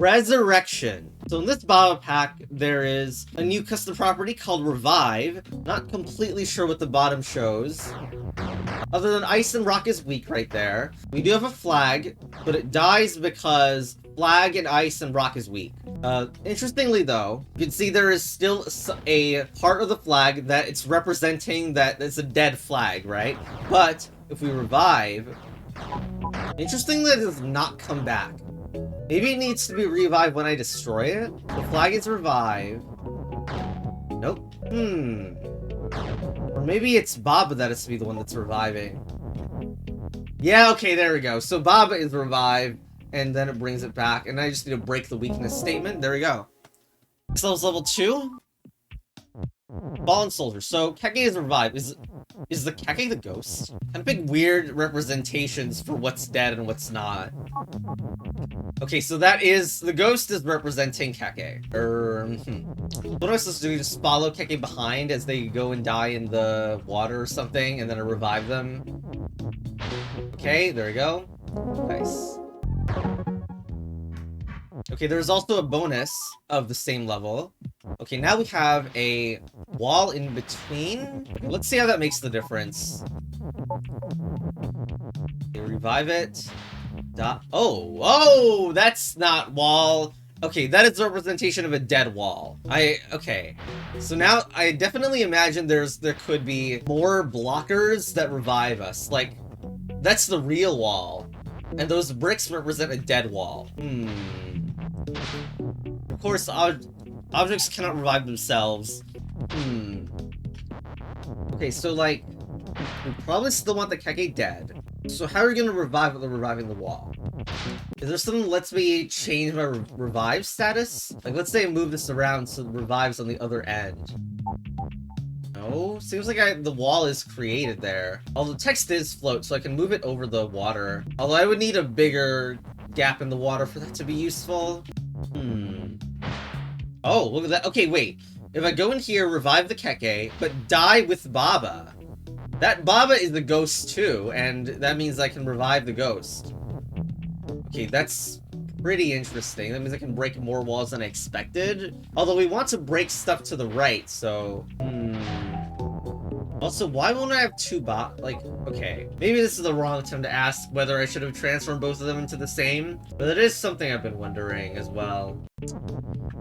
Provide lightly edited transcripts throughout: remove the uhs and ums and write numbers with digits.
Resurrection. So in this Baba pack, there is a new custom property called Revive. Not completely sure what the bottom shows. Other than Ice and Rock is weak right there. We do have a flag, but it dies because flag and Ice and Rock is weak. Interestingly though, you can see there is still a part of the flag that it's representing that it's a dead flag, right? But if we revive, interestingly, it does not come back. Maybe it needs to be revived when I destroy it? The flag is revived. Nope. Or maybe it's Baba that is to be the one that's reviving. Yeah, okay, there we go. So Baba is revived, and then it brings it back, and I just need to break the weakness statement. There we go. Next level's level 2. Fallen Soldier. So Keke is revived. Is the Keke the ghost? Kind of big weird representations for what's dead and what's not. Okay, so that is... The ghost is representing Keke. What am I supposed to do? Just follow Keke behind as they go and die in the water or something, and then I revive them? Okay, there we go. Nice. Okay, there's also a bonus of the same level. Okay, now we have a wall in between. Okay, let's see how that makes the difference. Okay, revive it. Oh, that's not wall. Okay, that is a representation of a dead wall. Okay. So now I definitely imagine there could be more blockers that revive us. Like, that's the real wall. And those bricks represent a dead wall. Of course, objects cannot revive themselves. Okay, so like, we probably still want the Keke dead. So how are we gonna revive without reviving the wall? Is there something that lets me change my revive status? Like, let's say I move this around so it revives on the other end. No? Seems like the wall is created there. Although text is float, so I can move it over the water. Although I would need a bigger gap in the water for that to be useful. Oh, look at that. Okay, wait. If I go in here, revive the Keke, but die with Baba, that Baba is the ghost too, and that means I can revive the ghost. Okay, that's pretty interesting. That means I can break more walls than I expected. Although we want to break stuff to the right, so... Also, why won't I have two like, okay. Maybe this is the wrong time to ask whether I should have transformed both of them into the same, but it is something I've been wondering as well.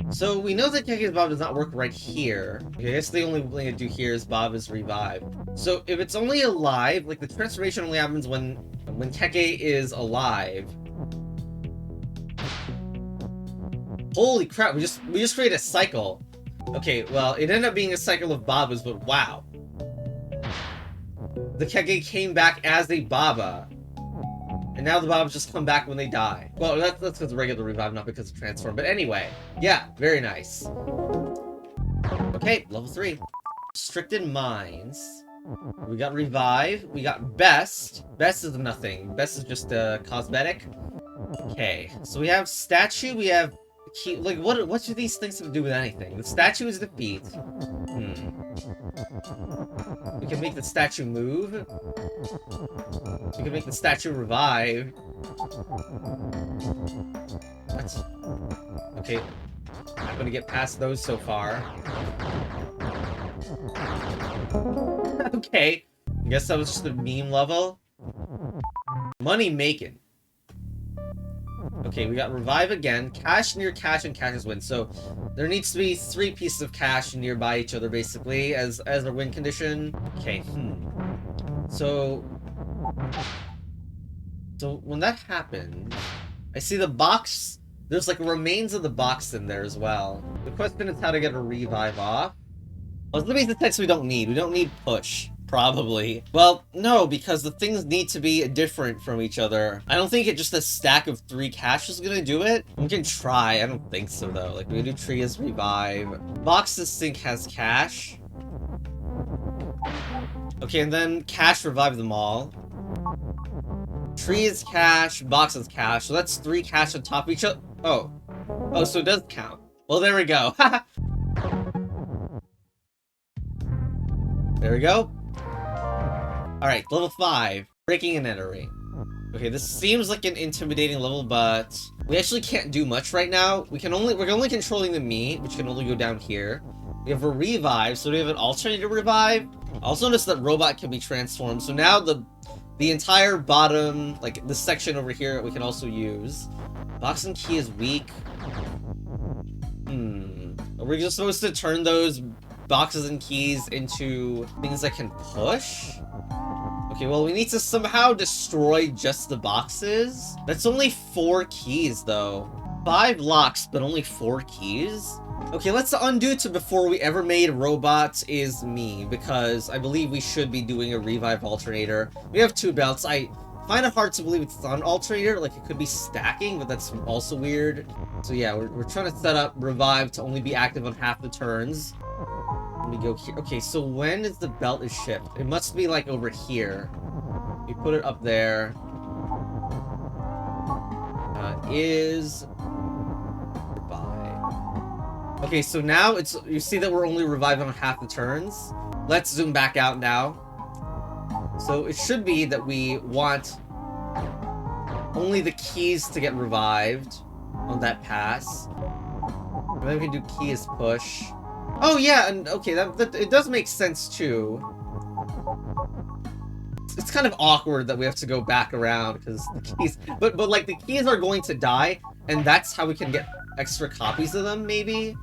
So, we know that Keke's Bob does not work right here. Okay, I guess the only thing to do here is Bob is revived. So, if it's only alive, like, the transformation only happens when Keke is alive. Holy crap, we just created a cycle. Okay, well, it ended up being a cycle of Babas, but wow. The Keke came back as a Baba. And now the Babas just come back when they die. Well, that's because of regular revive, not because of transform. But anyway, yeah, very nice. Okay, level 3. Restricted Mines. We got Revive. We got Best. Best is nothing. Best is just a cosmetic. Okay, so we have Statue, we have Key. Like, what do these things have to do with anything? The Statue is defeat. We can make the statue move. We can make the statue revive. What? Okay. I'm gonna get past those so far. Okay. I guess that was just a meme level. Money making. Okay, we got revive again. Cash near cash and cash is win. So there needs to be 3 pieces of cash nearby each other, basically, as a win condition. Okay. So when that happens, I see the box. There's like remains of the box in there as well. The question is how to get a revive off. Well, let me the text we don't need. We don't need push. Probably. Well, no, because the things need to be different from each other. I don't think just a stack of 3 cash is gonna do it. We can try. I don't think so, though. Like, we do tree as revive. Box's sink has cash. Okay, and then cash revive them all. Tree is cash, box is cash. So that's 3 cash on top of each other. Oh. Oh, so it does count. Well, there we go. There we go. Alright, level 5. Breaking and entering. Okay, this seems like an intimidating level, but We actually can't do much right now. We're only controlling the meat, which can only go down here. We have a revive, so we have an alternator revive. Also notice that robot can be transformed, so now the entire bottom, like the section over here, we can also use. Box and key is weak. Are we just supposed to turn those boxes and keys into things that can push? Okay, well, we need to somehow destroy just the boxes. That's only 4 keys, though. 5 locks, but only 4 keys? Okay, let's undo to before we ever made robots is me, because I believe we should be doing a revive alternator. We have 2 belts. I find it hard to believe it's on alternator, like it could be stacking, but that's also weird. So yeah, we're trying to set up revive to only be active on half the turns. Let me go here. Okay, so when is the belt is shipped? It must be like over here. We put it up there. Is revive. Okay, so now you see that we're only reviving on half the turns. Let's zoom back out now. So it should be that we want only the keys to get revived on that pass. And then we can do key as push. Oh yeah, and okay, that it does make sense too. It's kind of awkward that we have to go back around because the keys, but like the keys are going to die, and that's how we can get extra copies of them. Maybe.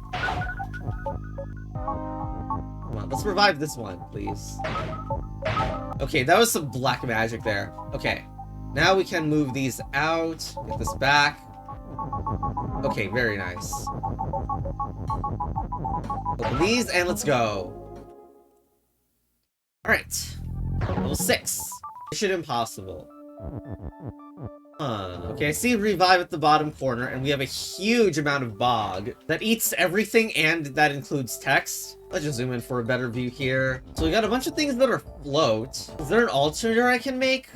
Come on, let's revive this one, please. Okay, that was some black magic there. Okay, now we can move these out. Get this back. Okay, very nice. Open these and let's go. Alright. Level 6. Mission impossible. Okay, I see revive at the bottom corner, and we have a huge amount of bog that eats everything, and that includes text. Let's just zoom in for a better view here. So we got a bunch of things that are float. Is there an alternator I can make?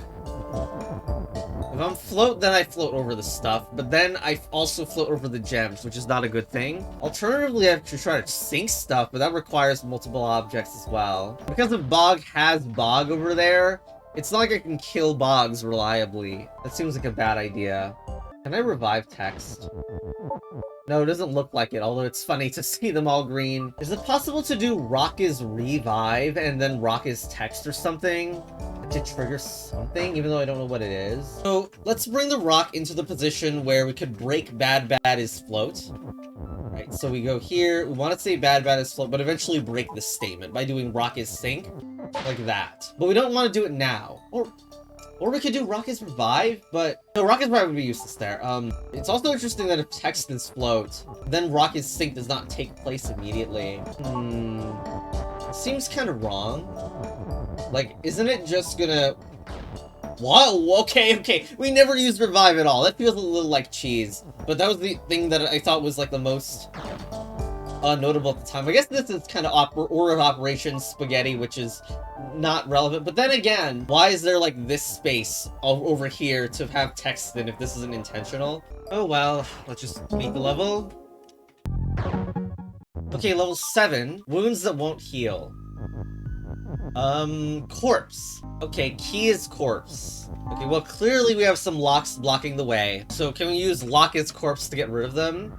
If I'm float, then I float over the stuff, but then I also float over the gems, which is not a good thing. Alternatively, I have to try to sink stuff, but that requires multiple objects as well. Because if bog has bog over there, it's not like I can kill bogs reliably. That seems like a bad idea. Can I revive text? No, it doesn't look like it, although it's funny to see them all green. Is it possible to do rock is revive and then rock is text or something? To trigger something, even though I don't know what it is. So let's bring the rock into the position where we could break bad is float. Right, so we go here, we want to say bad is float, but eventually break the statement by doing rock is sink, like that. But we don't want to do it now. Or we could do rock is revive, but no, rock is revive would be useless there. It's also interesting that if text is float, then rock is sink does not take place immediately. Seems kind of wrong. Like, isn't it just gonna... Whoa, okay. We never used revive at all. That feels a little like cheese. But that was the thing that I thought was, like, the most notable at the time. I guess this is kind of order of operations spaghetti, which is not relevant. But then again, why is there, like, this space over here to have text in if this isn't intentional? Oh, well. Let's just beat the level. Okay, level 7. Wounds that won't heal. Corpse. Okay, key is corpse. Okay, well, clearly we have some locks blocking the way. So can we use lock is corpse to get rid of them?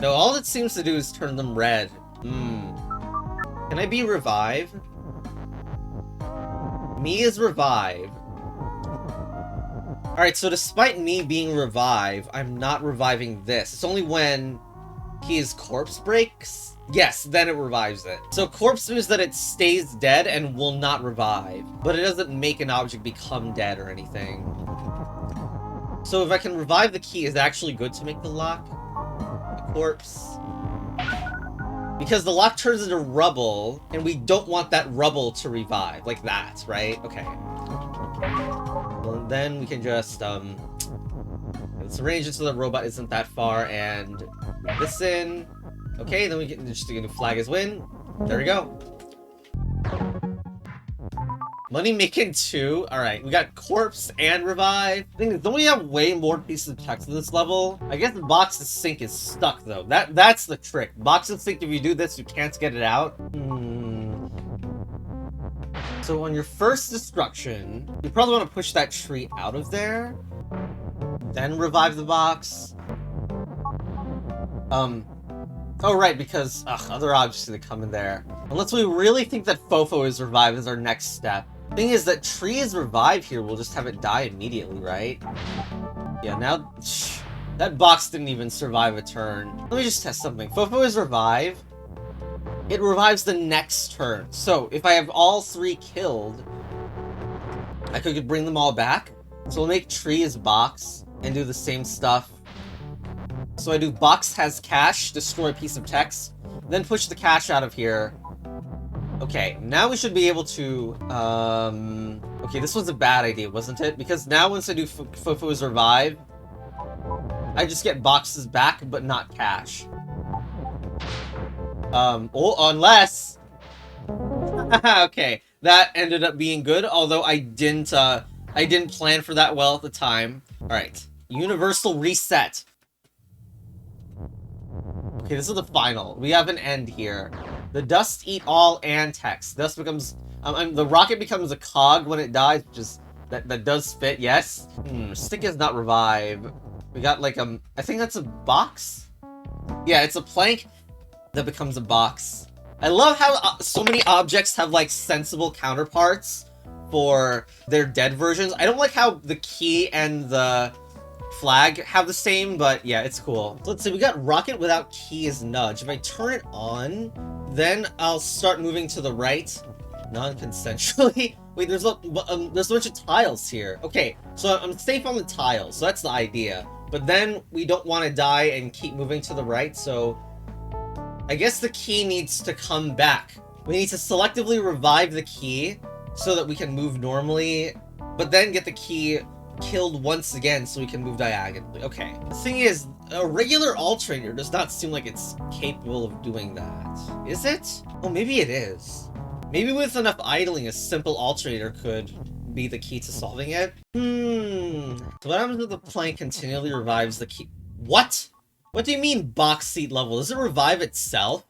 No, all it seems to do is turn them red. Can I be revive? Me is revive. Alright, so despite me being revive, I'm not reviving this. It's only when his corpse breaks. Yes, then it revives it. So corpse means that it stays dead and will not revive, but it doesn't make an object become dead or anything. So if I can revive the key, is it actually good to make the lock? The corpse? Because the lock turns into rubble, and we don't want that rubble to revive, like that, right? Okay. Well, and then we can just, let's arrange it so the robot isn't that far, and put this in. Okay, then we can just do flag as win. There we go. Money making 2. Alright, we got corpse and revive. The thing is, don't we have way more pieces of text in this level? I guess the box to sink is stuck though. That's the trick. Box to sink, if you do this, you can't get it out. So on your first destruction, you probably want to push that tree out of there, then revive the box. Oh right, because other objects gonna come in there. Unless we really think that Fofo is revived as our next step. Thing is that tree is revived here, we'll just have it die immediately, right? Yeah, now that box didn't even survive a turn. Let me just test something. Fofo is revived. It revives the next turn. So if I have all 3 killed, I could bring them all back. So we'll make tree as box and do the same stuff. So I do box has cache, destroy piece of text, then push the cache out of here. Okay, now we should be able to, okay, this was a bad idea, wasn't it? Because now once I do Fofo's revive, I just get boxes back, but not cache. Unless... okay, that ended up being good, although I didn't plan for that well at the time. Alright, universal reset. Okay, this is the final. We have an end here. The dust eat all and text. Dust becomes... the rocket becomes a cog when it dies, which is... That does fit, yes. Stick is not revive. We got like I think that's a box? Yeah, it's a plank that becomes a box. I love how so many objects have like sensible counterparts for their dead versions. I don't like how the key and the flag have the same, but yeah, it's cool. So let's see, we got rocket without key is nudge. If I turn it on, then I'll start moving to the right, non-consensually. Wait, there's a bunch of tiles here. Okay, so I'm safe on the tiles, so that's the idea. But then we don't want to die and keep moving to the right, so I guess the key needs to come back. We need to selectively revive the key so that we can move normally, but then get the key killed once again so we can move diagonally. Okay. The thing is, a regular alternator does not seem like it's capable of doing that. Is it? Oh, maybe it is. Maybe with enough idling, a simple alternator could be the key to solving it. So what happens if the plank continually revives the key? What? What do you mean box seat level? Does it revive itself?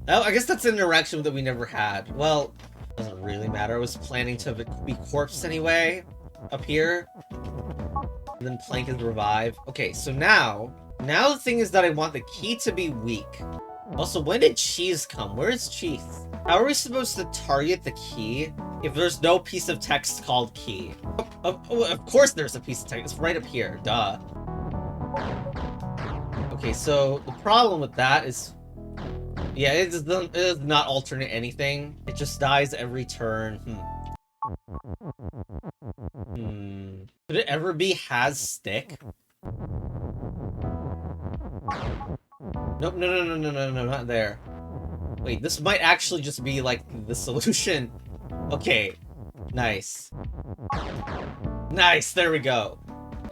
Oh, I guess that's an interaction that we never had. Well, doesn't really matter. I was planning to be corpse anyway. Up here. And then plank is revive. Okay, so now the thing is that I want the key to be weak. Also, when did cheese come? Where is cheese? How are we supposed to target the key if there's no piece of text called key? Of course there's a piece of text. It's right up here. Duh. Okay, so the problem with that is... yeah, it does not alternate anything. It just dies every turn. Could it ever be has stick? Nope, no, not there. Wait, this might actually just be, like, the solution. Okay. Nice. Nice, there we go.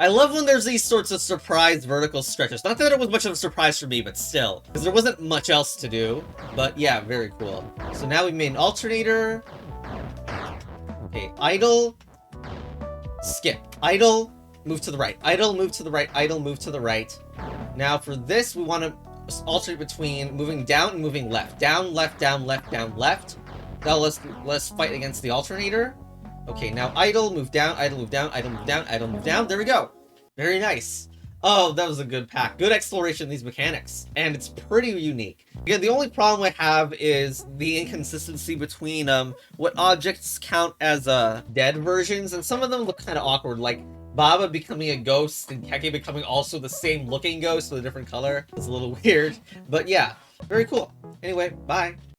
I love when there's these sorts of surprise vertical stretches. Not that it was much of a surprise for me, but still. Because there wasn't much else to do. But yeah, very cool. So now we made an alternator. Okay, idle. Skip. Idle. Move to the right. Idle, move to the right. Idle, move to the right. Now for this, we want to alternate between moving down and moving left. Down, left, down, left, down, left. Now let's fight against the alternator. Okay, now idle, move down, idle, move down, idle, move down, idle, move down. There we go. Very nice. Oh, that was a good pack. Good exploration of these mechanics. And it's pretty unique. Again, the only problem I have is the inconsistency between what objects count as dead versions, and some of them look kind of awkward, like Baba becoming a ghost and Keke becoming also the same looking ghost with a different color. It's a little weird. But yeah, very cool. Anyway, bye.